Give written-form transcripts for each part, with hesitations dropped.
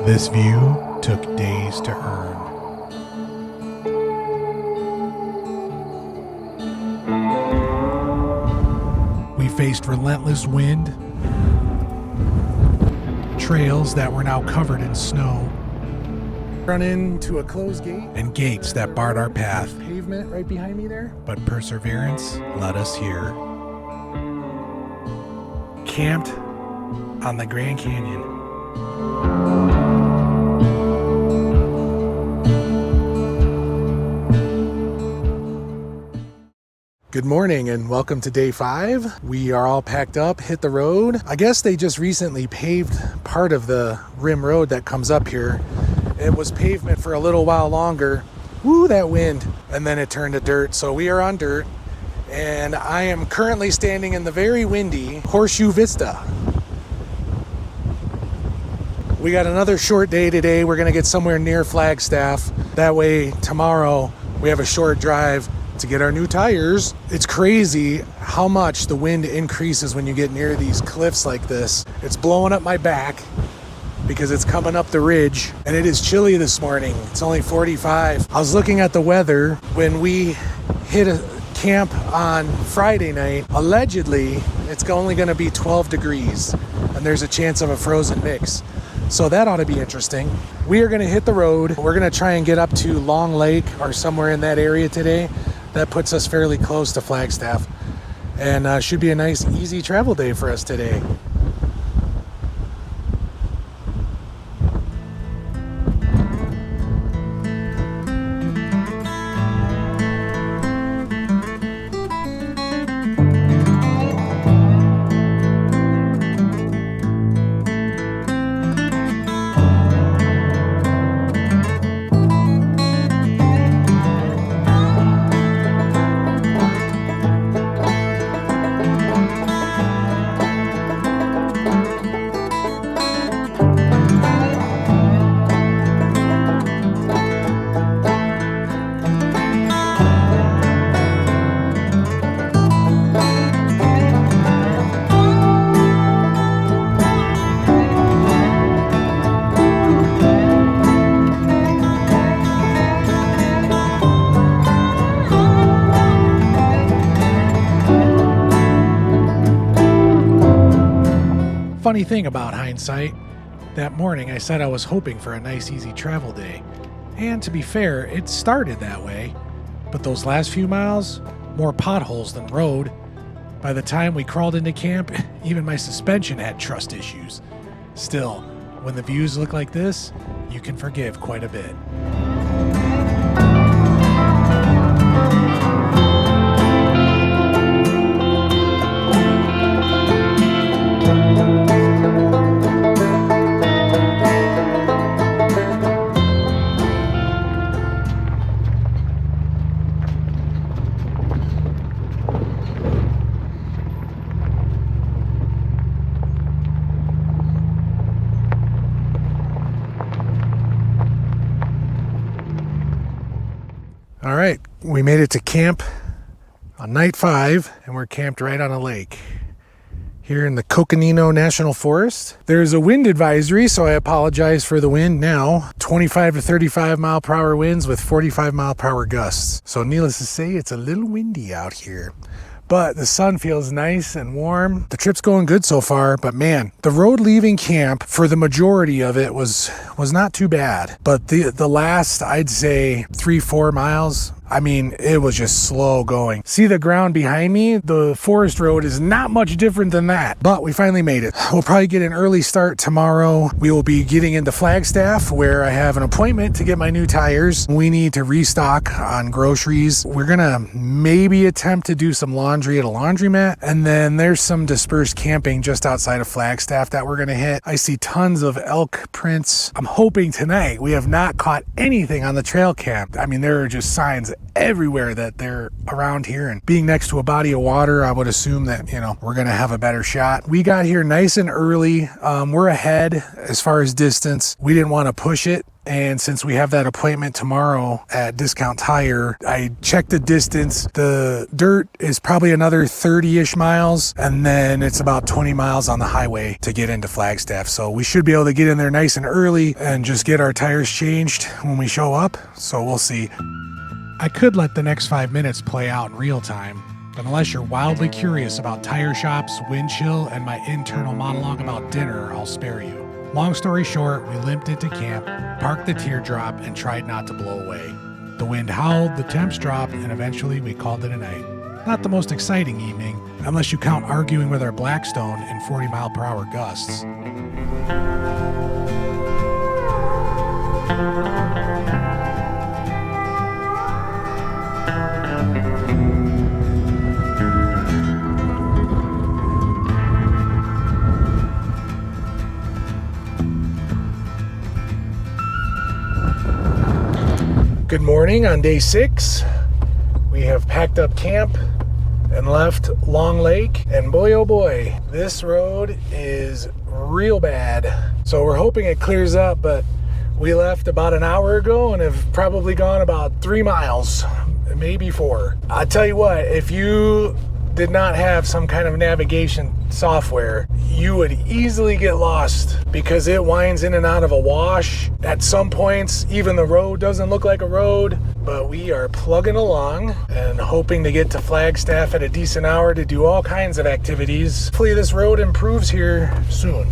This view took days to earn. We faced relentless wind, trails that were now covered in snow, Run into a closed gate. and gates that barred our path. Pavement right behind me there. But perseverance led us here. Camped on the Grand Canyon. Good morning and welcome to day 5. We are all packed up, hit the road. I guess they just recently paved part of the rim road that comes up here. It was pavement for a little while longer. Woo, that wind. And then it turned to dirt. So we are on dirt. And I am currently standing in the very windy Horseshoe Vista. We got another short day today. We're gonna get somewhere near Flagstaff. That way tomorrow we have a short drive to get our new tires. It's crazy how much the wind increases when you get near these cliffs like this. It's blowing up my back because it's coming up the ridge, and it is chilly this morning. It's only 45. I was looking at the weather when we hit a camp on Friday night. Allegedly, it's only gonna be 12 degrees, and there's a chance of a frozen mix. So that ought to be interesting. We are gonna hit the road. We're gonna try and get up to Long Lake or somewhere in that area today. That puts us fairly close to Flagstaff, and should be a nice, easy travel day for us today. Funny thing about hindsight, that morning I said I was hoping for a nice easy travel day. And to be fair, it started that way. But those last few miles, more potholes than road. By the time we crawled into camp, even my suspension had trust issues. Still, when the views look like this, you can forgive quite a bit. All right, we made it to camp on night 5, and we're camped right on a lake here in the Coconino National Forest. There's a wind advisory, so I apologize for the wind now. 25 to 35 mile per hour winds with 45 mile per hour gusts. So needless to say, it's a little windy out here. But the sun feels nice and warm. The trip's going good so far, but man, the road leaving camp for the majority of it was not too bad. But the last, I'd say 3-4 miles, I mean, it was just slow going. See the ground behind me? The forest road is not much different than that, but we finally made it. We'll probably get an early start tomorrow. We will be getting into Flagstaff, where I have an appointment to get my new tires. We need to restock on groceries. We're gonna maybe attempt to do some laundry at a laundromat, and then there's some dispersed camping just outside of Flagstaff that we're gonna hit. I see tons of elk prints. I'm hoping tonight we have not caught anything on the trail cam. I mean, there are just signs everywhere that they're around here, and being next to a body of water, I would assume that, you know, we're gonna have a better shot. We got here nice and early. We're ahead as far as distance. We didn't want to push it And since we have that appointment tomorrow at Discount Tire, I checked the distance. The dirt is probably another 30-ish miles, and then it's about 20 miles on the highway to get into Flagstaff. So we should be able to get in there nice and early and just get our tires changed when we show up. So we'll see. I could let the next 5 minutes play out in real time, but unless you're wildly curious about tire shops, wind chill, and my internal monologue about dinner, I'll spare you. Long story short, we limped into camp, parked the teardrop, and tried not to blow away. The wind howled, the temps dropped, and eventually we called it a night. Not the most exciting evening, unless you count arguing with our Blackstone in 40-mile-per-hour gusts. Good morning on day 6. We have packed up camp and left Long Lake, and boy oh boy, this road is real bad. So we're hoping it clears up, but we left about an hour ago and have probably gone about 3 miles, maybe 4. I tell you what, if you did not have some kind of navigation software, you would easily get lost because it winds in and out of a wash. At some points, even the road doesn't look like a road, but we are plugging along and hoping to get to Flagstaff at a decent hour to do all kinds of activities. Hopefully this road improves here soon.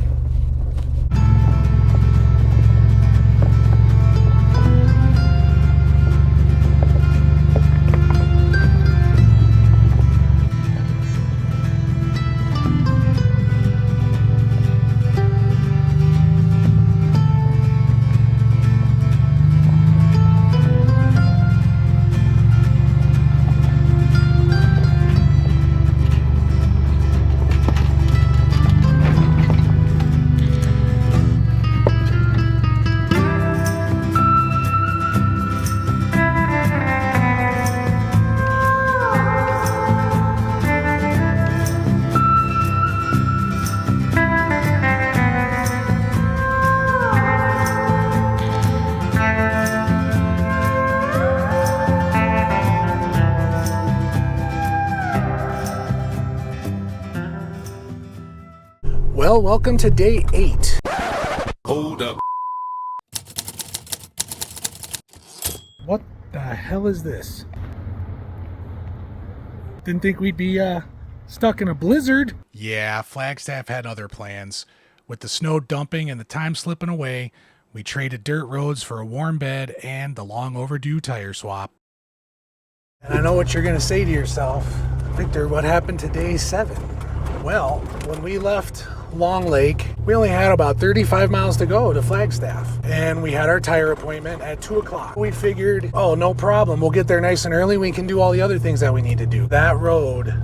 Well, welcome to day 8. Hold up. What the hell is this? Didn't think we'd be stuck in a blizzard. Yeah, Flagstaff had other plans. With the snow dumping and the time slipping away, we traded dirt roads for a warm bed and the long overdue tire swap. And I know what you're going to say to yourself, Victor, what happened to day 7? Well, when we left Long Lake, we only had about 35 miles to go to Flagstaff, and we had our tire appointment at 2 o'clock. We figured, oh, no problem, we'll get there nice and early, we can do all the other things that we need to do. That road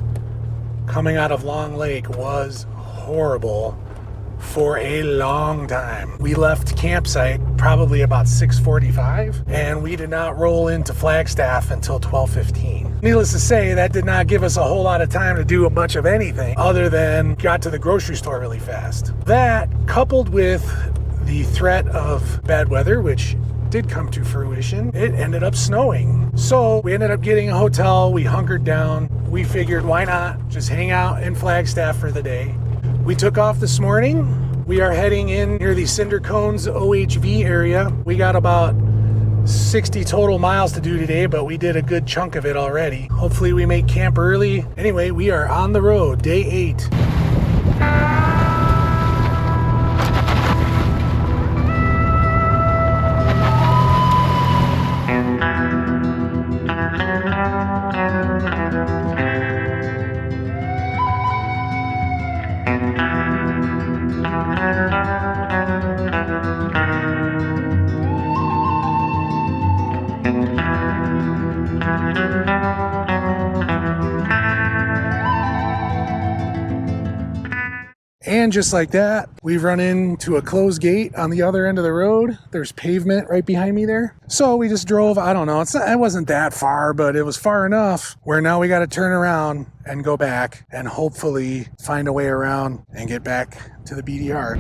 coming out of Long Lake was horrible for a long time. We left campsite probably about 6:45, and we did not roll into Flagstaff until 12:15. Needless to say, that did not give us a whole lot of time to do a bunch of anything other than got to the grocery store really fast. That, coupled with the threat of bad weather, which did come to fruition, it ended up snowing. So we ended up getting a hotel, we hunkered down, we figured why not just hang out in Flagstaff for the day. We took off this morning. We are heading in near the Cinder Cones OHV area. We got about 60 total miles to do today, but we did a good chunk of it already. Hopefully we make camp early. Anyway, we are on the road, day 8. And just like that, we've run into a closed gate on the other end of the road. There's pavement right behind me there. So we just drove, I don't know, it wasn't that far, but it was far enough where now we got to turn around and go back and hopefully find a way around and get back to the BDR.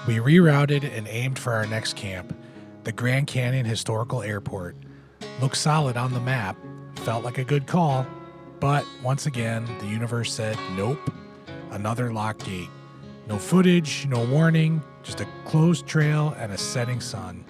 We rerouted and aimed for our next camp, the Grand Canyon Historical Airport. Looked solid on the map, felt like a good call, but once again, the universe said nope, another locked gate. No footage, no warning, just a closed trail and a setting sun.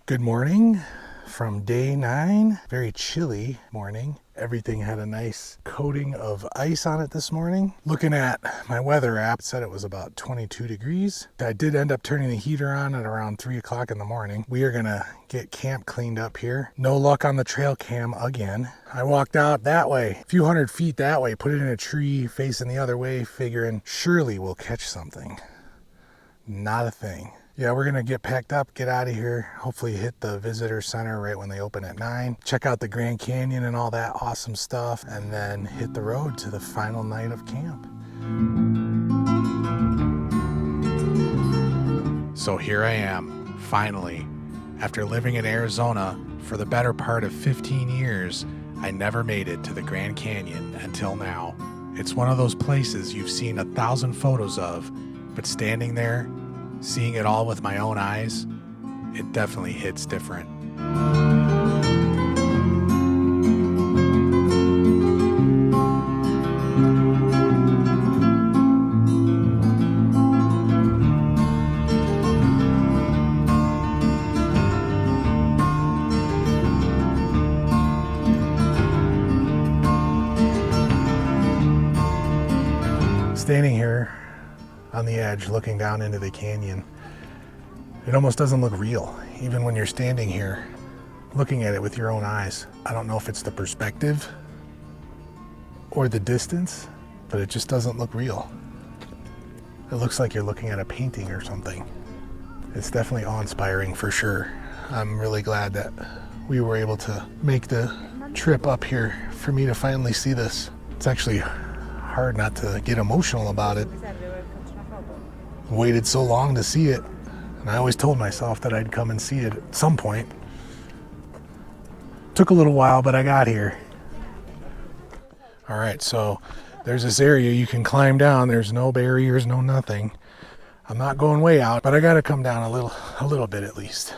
Good morning from day 9. Very chilly morning. Everything had a nice coating of ice on it this morning. Looking at my weather app, it said it was about 22 degrees. I did end up turning the heater on at around 3 o'clock in the morning. We are gonna get camp cleaned up here. No luck on the trail cam again. I walked out that way, a few hundred feet that way, put it in a tree facing the other way, figuring surely we'll catch something. Not a thing. Yeah, we're gonna get packed up, get out of here, hopefully hit the visitor center right when they open at 9, check out the Grand Canyon and all that awesome stuff, and then hit the road to the final night of camp. So here I am, finally. After living in Arizona for the better part of 15 years, I never made it to the Grand Canyon until now. It's one of those places you've seen 1,000 photos of, but standing there, seeing it all with my own eyes, it definitely hits different. Standing here on the edge looking down into the canyon, it almost doesn't look real, even when you're standing here looking at it with your own eyes. I don't know if it's the perspective or the distance, but it just doesn't look real. It looks like you're looking at a painting or something. It's definitely awe-inspiring for sure. I'm really glad that we were able to make the trip up here for me to finally see this. It's actually hard not to get emotional about it. Waited so long to see it, and I always told myself that I'd come and see it at some point. Took a little while, but I got here. All right, so there's this area you can climb down. There's no barriers, no nothing. I'm not going way out, but I gotta come down a little bit at least.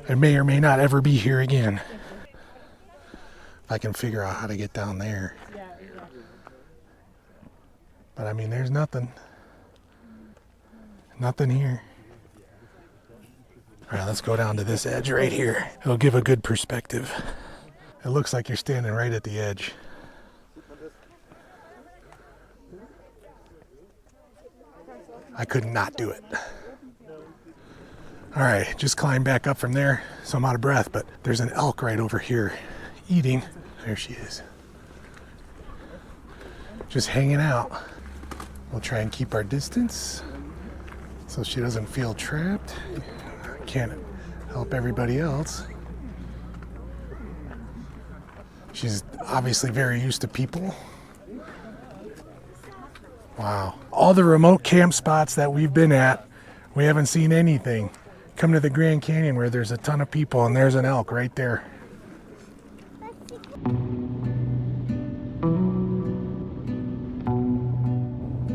I may or may not ever be here again. If I can figure out how to get down there. But I mean, there's nothing. Nothing here. All right, let's go down to this edge right here. It'll give a good perspective. It looks like you're standing right at the edge. I could not do it. All right, just climb back up from there. So I'm out of breath, but there's an elk right over here eating. There she is. Just hanging out. We'll try and keep our distance so she doesn't feel trapped. Can't help everybody else. She's obviously very used to people. Wow. All the remote camp spots that we've been at, we haven't seen anything. Come to the Grand Canyon where there's a ton of people and there's an elk right there.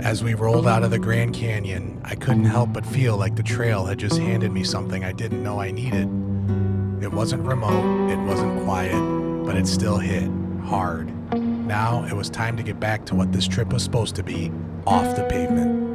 As we rolled out of the Grand Canyon, I couldn't help but feel like the trail had just handed me something I didn't know I needed. It wasn't remote, it wasn't quiet, but it still hit hard. Now it was time to get back to what this trip was supposed to be, off the pavement.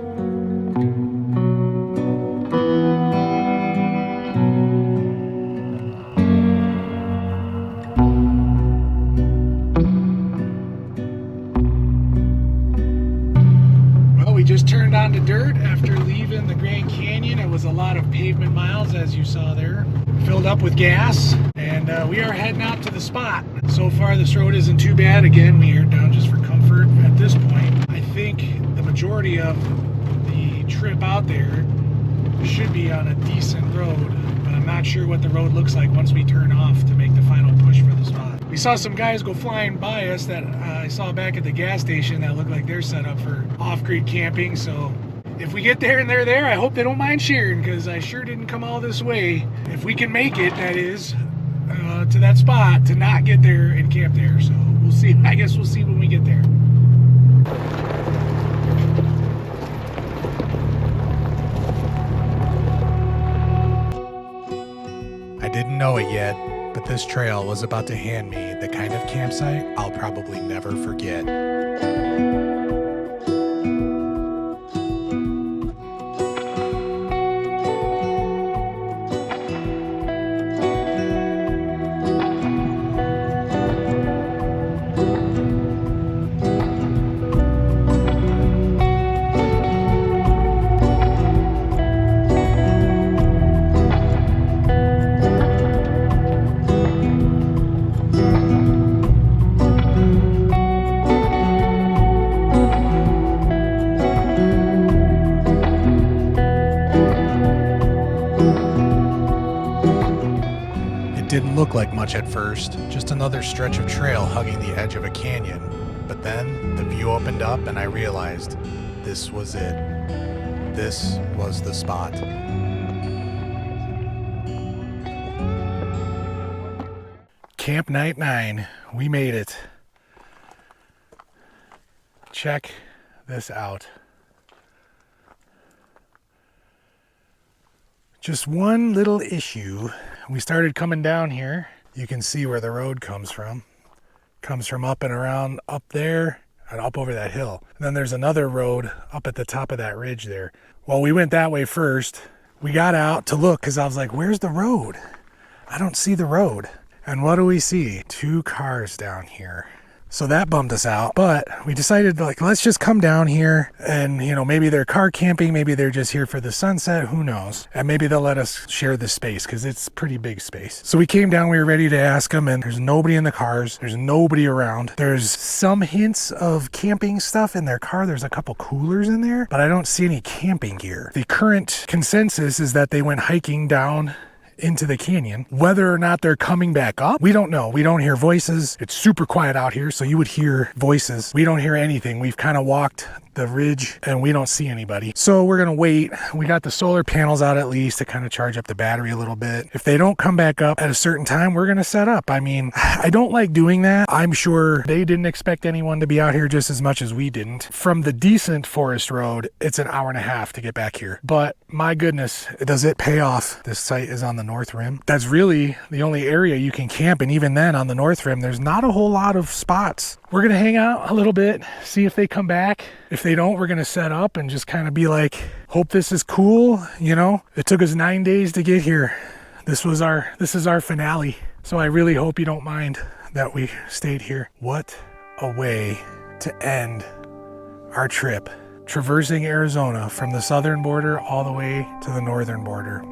We just turned onto dirt after leaving the Grand Canyon. It was a lot of pavement miles, as you saw there. Filled up with gas, and we are heading out to the spot. So far, this road isn't too bad. Again, we are down just for comfort at this point. I think the majority of the trip out there should be on a decent road, but I'm not sure what the road looks like once we turn off to make the final push for the spot. We saw some guys go flying by us that I saw back at the gas station that looked like they're set up for off-grid camping, so if we get there and they're there, I hope they don't mind sharing, because I sure didn't come all this way. If we can make it, that is, to that spot, to not get there and camp there. So we'll see. I guess we'll see when we get there. I didn't know it yet, but this trail was about to hand me the kind of campsite I'll probably never forget. Didn't look like much at first, just another stretch of trail hugging the edge of a canyon. But then the view opened up and I realized this was it. This was the spot. Camp night 9, we made it. Check this out. Just one little issue. We started coming down here. You can see where the road comes from. Comes from up and around up there and up over that hill. And then there's another road up at the top of that ridge there. Well, we went that way first. We got out to look because I was like, where's the road? I don't see the road. And what do we see? 2 cars down here. So that bummed us out, but we decided, like, let's just come down here and, you know, maybe they're car camping, maybe they're just here for the sunset, who knows? And maybe they'll let us share the space because it's pretty big space. So we came down, we were ready to ask them, and there's nobody in the cars. There's nobody around. There's some hints of camping stuff in their car. There's a couple coolers in there, but I don't see any camping gear. The current consensus is that they went hiking down into the canyon. Whether or not they're coming back up, we don't know. We don't hear voices. It's super quiet out here, so you would hear voices. We don't hear anything. We've kind of walked the ridge and we don't see anybody. So we're gonna wait. We got the solar panels out at least to kind of charge up the battery a little bit. If they don't come back up at a certain time, we're gonna set up. I mean, I don't like doing that. I'm sure they didn't expect anyone to be out here just as much as we didn't. From the decent forest road, it's an hour and a half to get back here. But my goodness, does it pay off? This site is on the north rim. That's really the only area you can camp, and even then on the north rim, there's not a whole lot of spots. We're gonna hang out a little bit, see if they come back. If they don't, we're gonna set up and just kind of be like, hope this is cool, you know? It took us 9 days to get here. This is our finale. So I really hope you don't mind that we stayed here. What a way to end our trip, traversing Arizona from the southern border all the way to the northern border.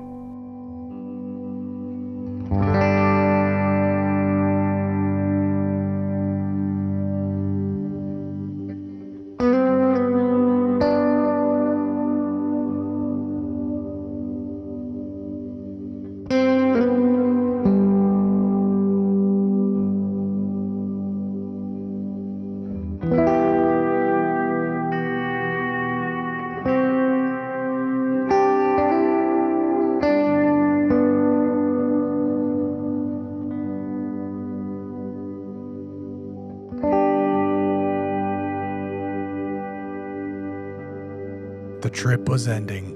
The trip was ending,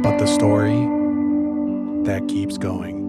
but the story, that keeps going.